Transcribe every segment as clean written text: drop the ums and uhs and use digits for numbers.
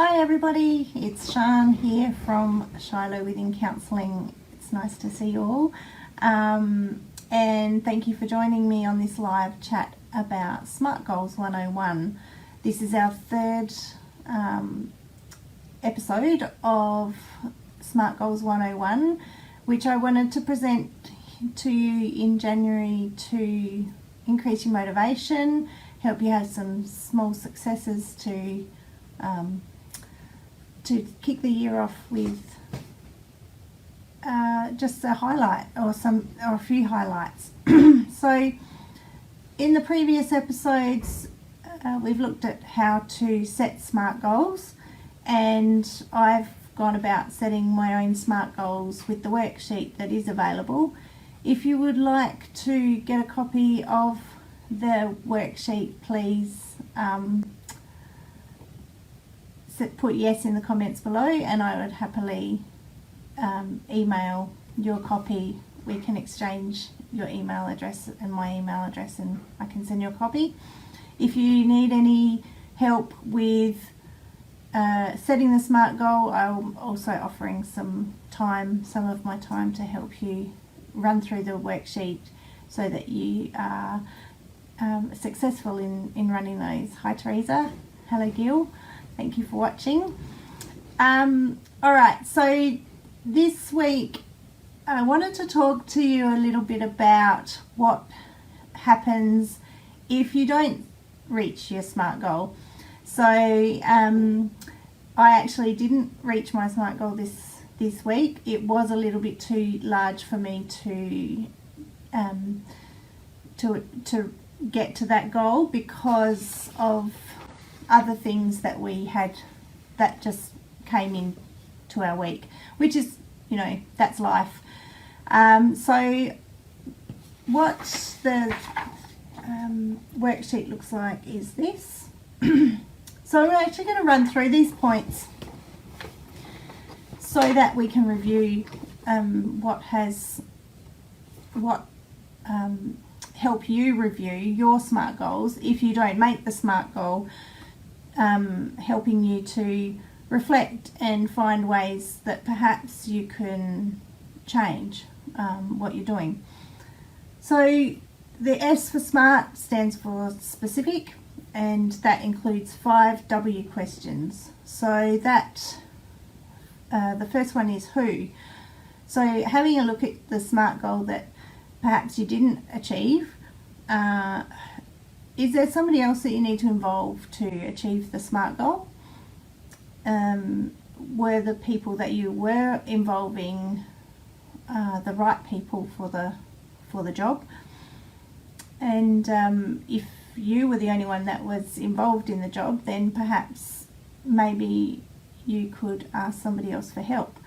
Hi everybody, it's Sian here from Shiloh Within Counselling. It's nice to see you all, and thank you for joining me on this live chat about Smart Goals 101. This is our third episode of Smart Goals 101, which I wanted to present to you in January to increase your motivation, help you have some small successes to kick the year off with just a highlight or a few highlights. So in the previous episodes we've looked at how to set SMART goals, and I've gone about setting my own SMART goals with the worksheet that is available. If you would like to get a copy of the worksheet, please put yes in the comments below, and I would happily email your copy. We can exchange your email address and my email address, and I can send you a copy. If you need any help with setting the SMART goal, I'm also offering some of my time to help you run through the worksheet so that you are successful in running those. Hi Teresa, hello Gil. Thank you for watching. Alright, so this week I wanted to talk to you a little bit about what happens if you don't reach your SMART goal. So I actually didn't reach my SMART goal this week. It was a little bit too large for me to get to that goal because of other things that we had that just came in to our week, which is, that's life. So what the worksheet looks like is this. So we're actually going to run through these points so that we can review help you review your SMART goals if you don't make the SMART goal, helping you to reflect and find ways that perhaps you can change what you're doing. So the S for SMART stands for specific, and that includes 5 W questions. So that the first one is who. So having a look at the SMART goal that perhaps you didn't achieve, is there somebody else that you need to involve to achieve the SMART goal? Were the people that you were involving the right people for the job? And if you were the only one that was involved in the job, then perhaps maybe you could ask somebody else for help.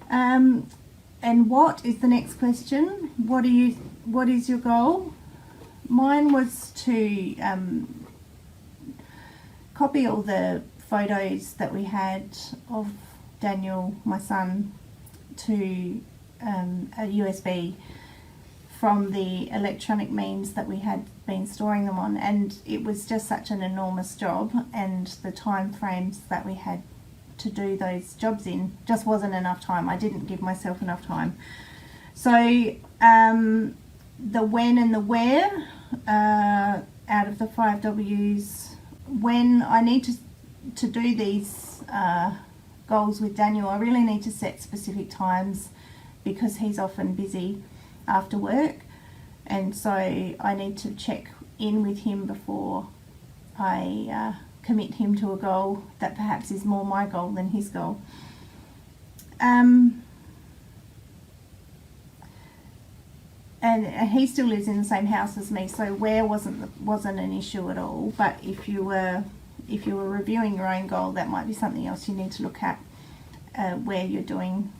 And what is the next question? What is your goal? Mine was to copy all the photos that we had of Daniel, my son, to a USB from the electronic means that we had been storing them on, and it was just such an enormous job, and the time frames that we had to do those jobs in just wasn't enough time. I didn't give myself enough time. So the when and the where, out of the 5 W's, when I need to do these goals with Daniel, I really need to set specific times because he's often busy after work, and so I need to check in with him before I commit him to a goal that perhaps is more my goal than his goal. And he still lives in the same house as me, so where wasn't an issue at all. But if you were reviewing your own goal, that might be something else you need to look at, where you're doing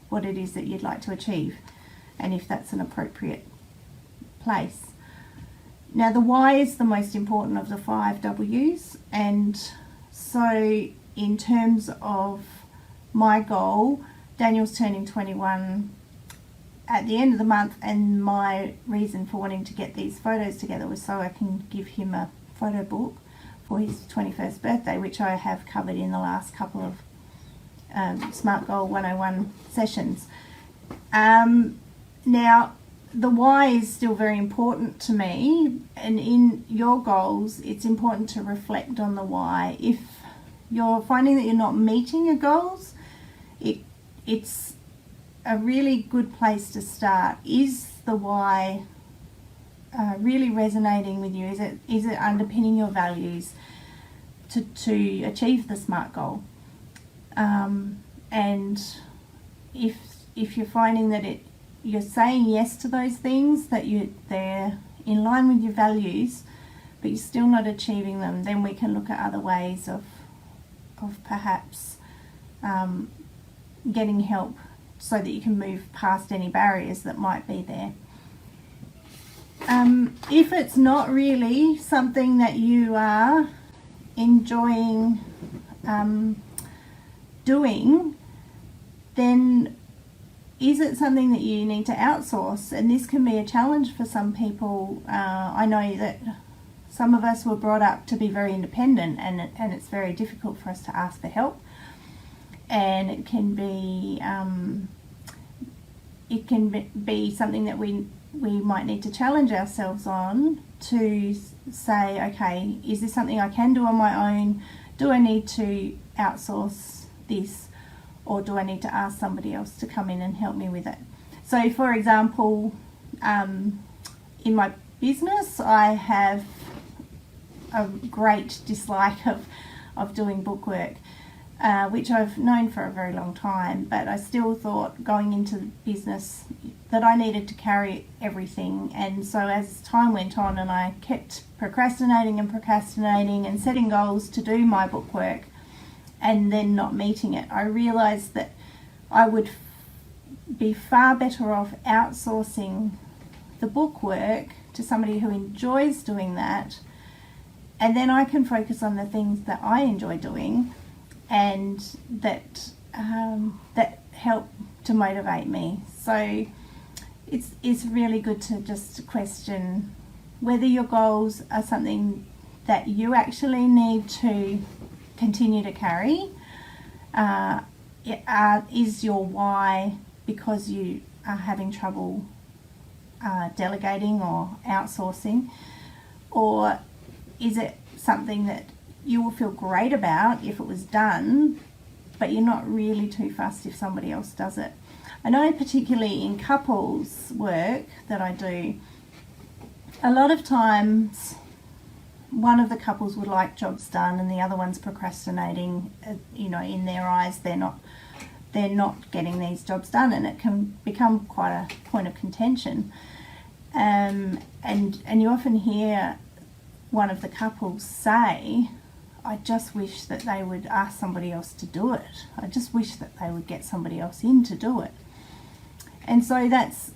what it is that you'd like to achieve, and if that's an appropriate place. Now the why is the most important of the 5 W's, and so in terms of my goal, Daniel's turning 21 at the end of the month, and my reason for wanting to get these photos together was so I can give him a photo book for his 21st birthday, which I have covered in the last couple of Smart Goal 101 sessions. Now, the why is still very important to me, and in your goals it's important to reflect on the why. If you're finding that you're not meeting your goals, it's a really good place to start. Is the why really resonating with you? Is it underpinning your values to achieve the SMART goal? And if you're finding that you're saying yes to those things, that they're in line with your values, but you're still not achieving them, then we can look at other ways of perhaps getting help so that you can move past any barriers that might be there. If it's not really something that you are enjoying doing, then is it something that you need to outsource? And this can be a challenge for some people. I know that some of us were brought up to be very independent, and it's very difficult for us to ask for help. And it can be something that we might need to challenge ourselves on, to say, okay, is this something I can do on my own? Do I need to outsource this, or do I need to ask somebody else to come in and help me with it? So, for example, in my business, I have a great dislike of doing bookwork, which I've known for a very long time, but I still thought going into business that I needed to carry everything. And so as time went on and I kept procrastinating and setting goals to do my bookwork and then not meeting it, I realised that I would be far better off outsourcing the bookwork to somebody who enjoys doing that, and then I can focus on the things that I enjoy doing and that help to motivate me. So it's really good to just question whether your goals are something that you actually need to continue to carry. Is your why because you are having trouble delegating or outsourcing, or is it something that you will feel great about if it was done, but you're not really too fussed if somebody else does it? I know particularly in couples work that I do, a lot of times one of the couples would like jobs done and the other one's procrastinating. In their eyes they're not getting these jobs done, and it can become quite a point of contention. And you often hear one of the couples say, I just wish that they would ask somebody else to do it. I just wish that they would get somebody else in to do it. And so that's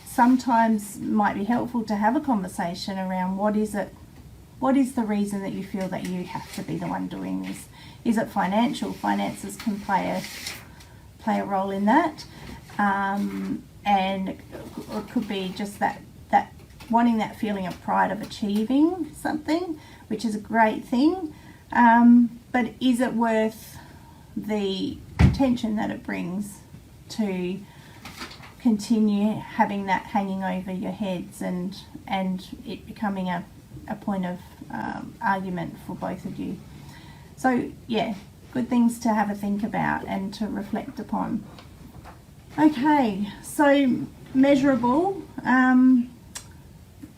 sometimes might be helpful to have a conversation around what is the reason that you feel that you have to be the one doing this. Is it financial? Finances can play a role in that, and it could be just that wanting that feeling of pride of achieving something, which is a great thing, but is it worth the attention that it brings to continue having that hanging over your heads and it becoming a point of argument for both of you? So yeah, good things to have a think about and to reflect upon. Okay, so measurable.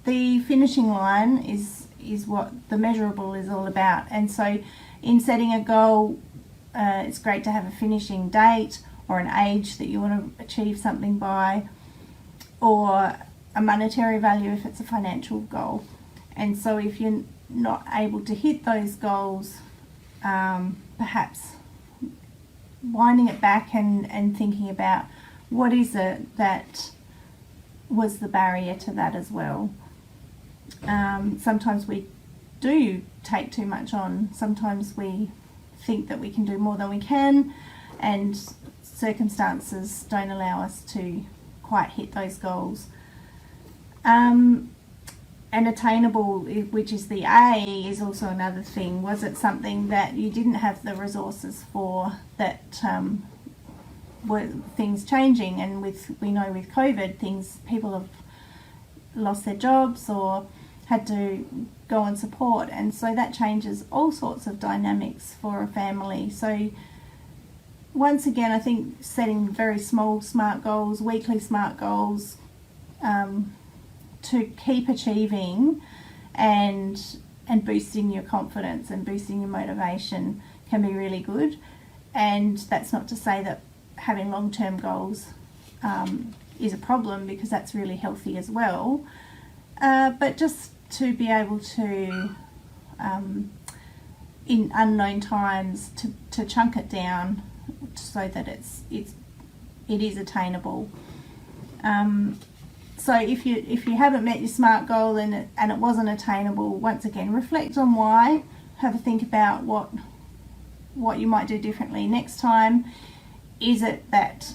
The finishing line is what the measurable is all about. And so in setting a goal, it's great to have a finishing date or an age that you want to achieve something by, or a monetary value if it's a financial goal. And so if you're not able to hit those goals, perhaps winding it back and thinking about what is it that was the barrier to that as well. Sometimes we do take too much on. Sometimes we think that we can do more than we can, and circumstances don't allow us to quite hit those goals. and attainable, which is the A, is also another thing. Was it something that you didn't have the resources for, that were things changing? And we know with COVID, people have lost their jobs or had to go on support, and so that changes all sorts of dynamics for a family. So once again, I think setting very small SMART goals, weekly SMART goals, to keep achieving and boosting your confidence and boosting your motivation can be really good. And that's not to say that having long-term goals is a problem, because that's really healthy as well. But just to be able to, in unknown times, to chunk it down so that it is attainable. So if you haven't met your SMART goal and it wasn't attainable, once again, reflect on why. Have a think about what you might do differently next time. Is it that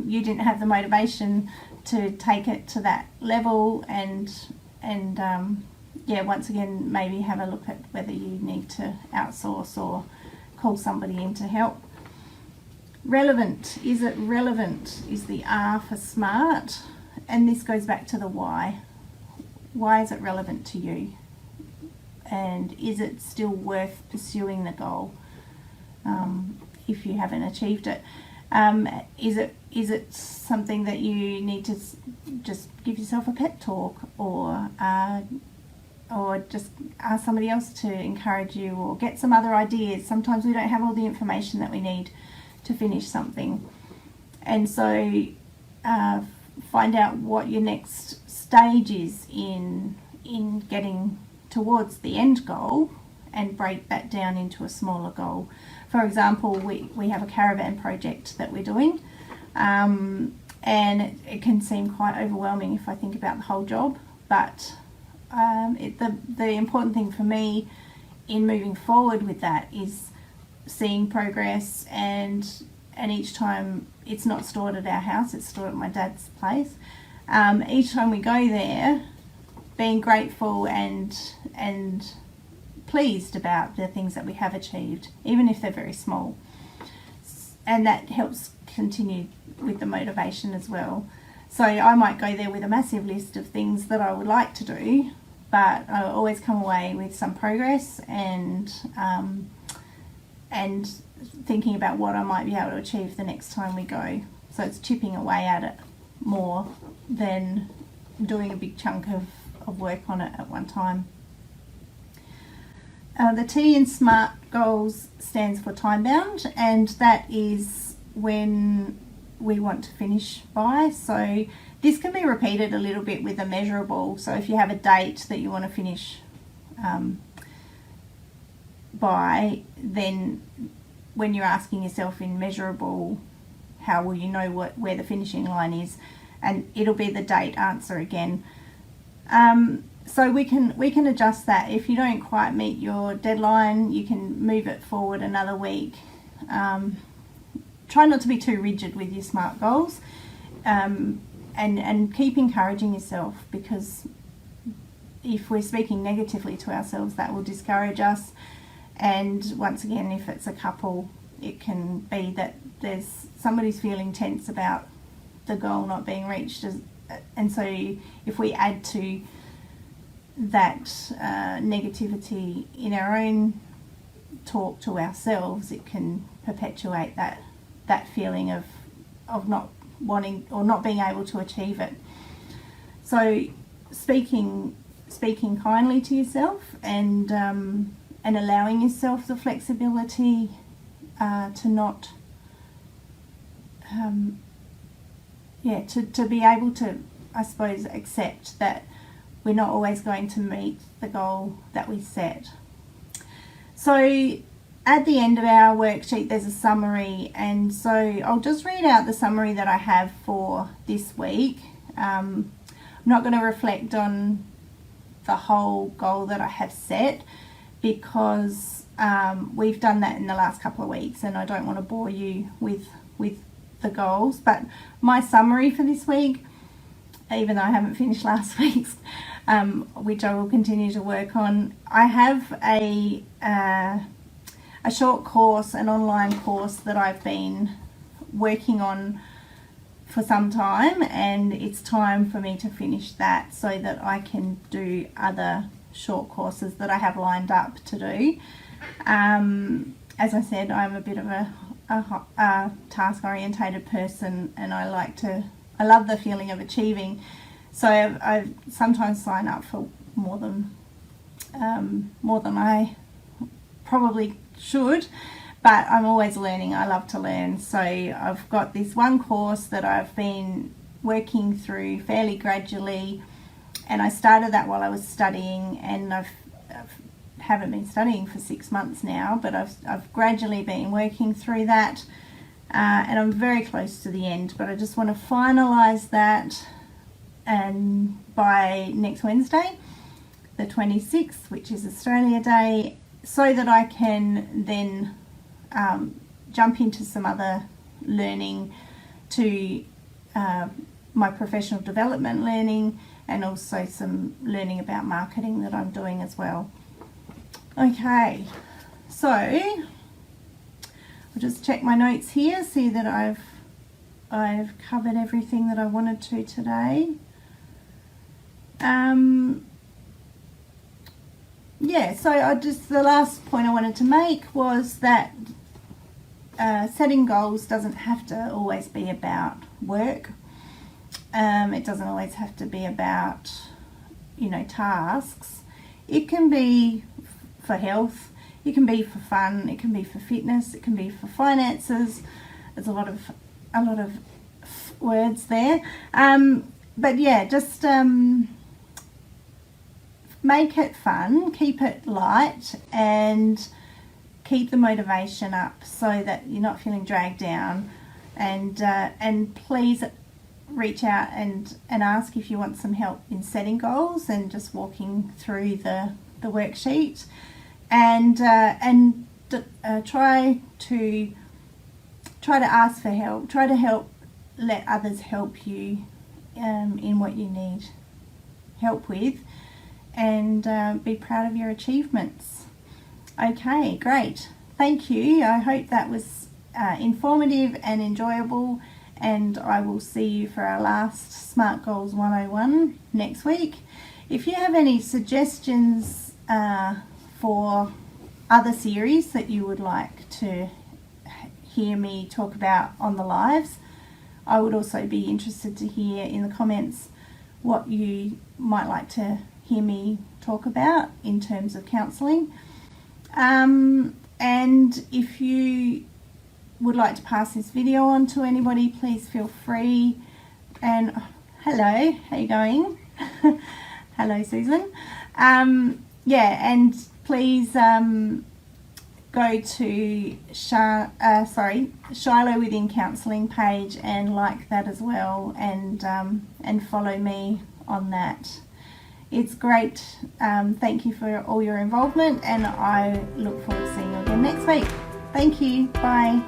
you didn't have the motivation to take it to that level? And once again, maybe have a look at whether you need to outsource or call somebody in to help. Relevant. Is it relevant? Is the R for SMART. And this goes back to the why. Why is it relevant to you? And is it still worth pursuing the goal if you haven't achieved it? Is it something that you need to just give yourself a pep talk, or just ask somebody else to encourage you, or get some other ideas? Sometimes we don't have all the information that we need to finish something, and so find out what your next stage is in getting towards the end goal, and break that down into a smaller goal. For example, we have a caravan project that we're doing, and it can seem quite overwhelming if I think about the whole job, but the important thing for me in moving forward with that is seeing progress, and each time it's not stored at our house, it's stored at my dad's place. Each time we go there, being grateful and pleased about the things that we have achieved, even if they're very small. And that helps continue with the motivation as well. So I might go there with a massive list of things that I would like to do, but I always come away with some progress and thinking about what I might be able to achieve the next time we go. So it's chipping away at it more than doing a big chunk of work on it at one time. The T in SMART goals stands for time bound, and that is when we want to finish by. So this can be repeated a little bit with a measurable. So if you have a date that you want to finish by, then when you're asking yourself in measurable, how will you know where the finishing line is? And it'll be the date answer again. So we can adjust that. If you don't quite meet your deadline, you can move it forward another week. Try not to be too rigid with your SMART goals, and keep encouraging yourself, because if we're speaking negatively to ourselves, that will discourage us. And once again, if it's a couple, it can be that there's somebody's feeling tense about the goal not being reached, and so if we add to that negativity in our own talk to ourselves, it can perpetuate that feeling of not wanting or not being able to achieve it. So speaking kindly to yourself and allowing yourself the flexibility to not to be able to, I suppose, accept that we're not always going to meet the goal that we set. So at the end of our worksheet, there's a summary, and so I'll just read out the summary that I have for this week. I'm not going to reflect on the whole goal that I have set, because we've done that in the last couple of weeks, and I don't want to bore you with the goals. But my summary for this week, even though I haven't finished last week's, which I will continue to work on. I have a short course, an online course that I've been working on for some time, and it's time for me to finish that so that I can do other short courses that I have lined up to do. As I said, I'm a bit of a task orientated person, and I love the feeling of achieving. So I sometimes sign up for more than I probably should, but I'm always learning. I love to learn. So I've got this one course that I've been working through fairly gradually, and I started that while I was studying, and I haven't been studying for 6 months now, but I've gradually been working through that, and I'm very close to the end, but I just want to finalise that, and by next Wednesday, the 26th, which is Australia Day, so that I can then jump into some other learning, to my professional development learning, and also some learning about marketing that I'm doing as well. Okay, so I'll just check my notes here, see that I've covered everything that I wanted to today. Yeah, so the last point I wanted to make was that setting goals doesn't have to always be about work. It doesn't always have to be about, tasks. It can be for health, it can be for fun, it can be for fitness, it can be for finances. There's a lot of words there. But yeah, just make it fun, keep it light, and keep the motivation up so that you're not feeling dragged down. And please reach out and ask if you want some help in setting goals and just walking through the worksheet, and try to ask for help. Try to let others help you in what you need help with, and be proud of your achievements. Okay, great. Thank you. I hope that was informative and enjoyable, and I will see you for our last Smart Goals 101 next week. If you have any suggestions for other series that you would like to hear me talk about on the lives, I would also be interested to hear in the comments what you might like to hear me talk about in terms of counselling. And if you would like to pass this video on to anybody, please feel free. And hello, how you going? Hello, Susan. Yeah, and please go to Shiloh Within Counselling page and like that as well, and follow me on that. It's great. Thank you for all your involvement, and I look forward to seeing you again next week. Thank you. Bye.